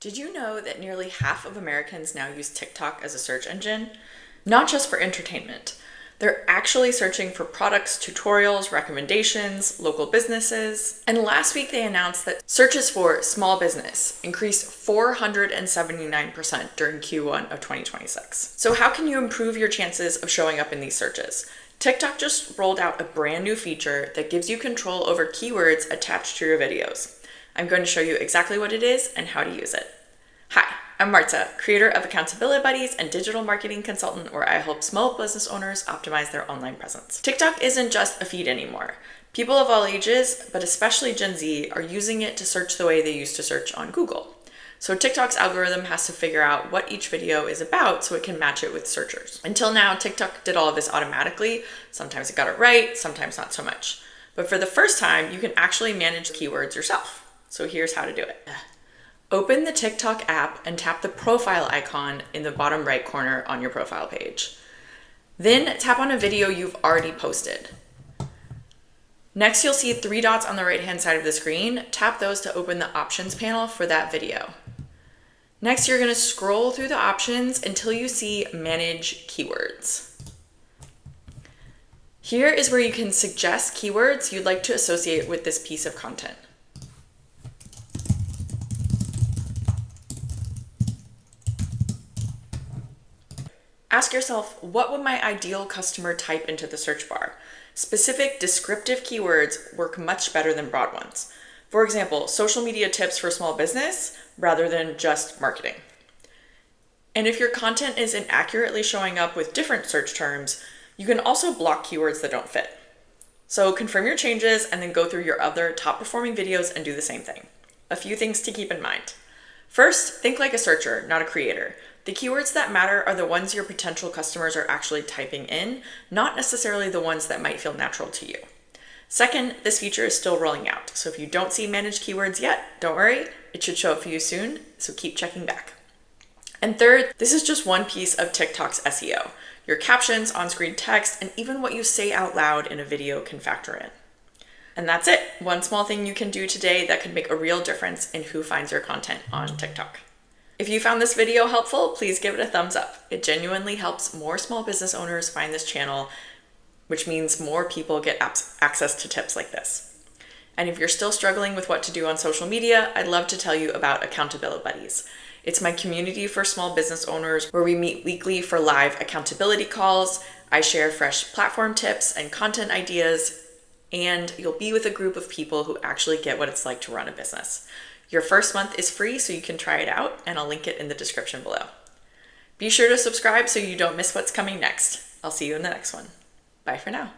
Did you know that nearly half of Americans now use TikTok as a search engine? Not just for entertainment. They're actually searching for products, tutorials, recommendations, local businesses. And last week they announced that searches for small business increased 479% during Q1 of 2026. So how can you improve your chances of showing up in these searches? TikTok just rolled out a brand new feature that gives you control over keywords attached to your videos. I'm going to show you exactly what it is and how to use it. Hi, I'm Marta, creator of Accountabilibuddies and digital marketing consultant where I help small business owners optimize their online presence. TikTok isn't just a feed anymore. People of all ages, but especially Gen Z, are using it to search the way they used to search on Google. So TikTok's algorithm has to figure out what each video is about so it can match it with searchers. Until now, TikTok did all of this automatically. Sometimes it got it right, sometimes not so much. But for the first time, you can actually manage keywords yourself. So here's how to do it. Open the TikTok app and tap the profile icon in the bottom right corner on your profile page. Then tap on a video you've already posted. Next, you'll see 3 dots on the right-hand side of the screen. Tap those to open the options panel for that video. Next, you're going to scroll through the options until you see Manage Keywords. Here is where you can suggest keywords you'd like to associate with this piece of content. Ask yourself, what would my ideal customer type into the search bar? Specific descriptive keywords work much better than broad ones. For example, social media tips for small business rather than just marketing. And if your content is inaccurately showing up with different search terms, you can also block keywords that don't fit. So confirm your changes and then go through your other top performing videos and do the same thing. A few things to keep in mind. First, think like a searcher, not a creator. The keywords that matter are the ones your potential customers are actually typing in, not necessarily the ones that might feel natural to you. Second, this feature is still rolling out, so if you don't see managed keywords yet, don't worry, it should show up for you soon, so keep checking back. And third, this is just one piece of TikTok's SEO. Your captions, on-screen text, and even what you say out loud in a video can factor in. And that's it. One small thing you can do today that could make a real difference in who finds your content on TikTok. If you found this video helpful, please give it a thumbs up. It genuinely helps more small business owners find this channel, which means more people get access to tips like this. And if you're still struggling with what to do on social media, I'd love to tell you about Accountabilibuddies. It's my community for small business owners where we meet weekly for live accountability calls. I share fresh platform tips and content ideas, and you'll be with a group of people who actually get what it's like to run a business. Your first month is free, so you can try it out, and I'll link it in the description below. Be sure to subscribe so you don't miss what's coming next. I'll see you in the next one. Bye for now.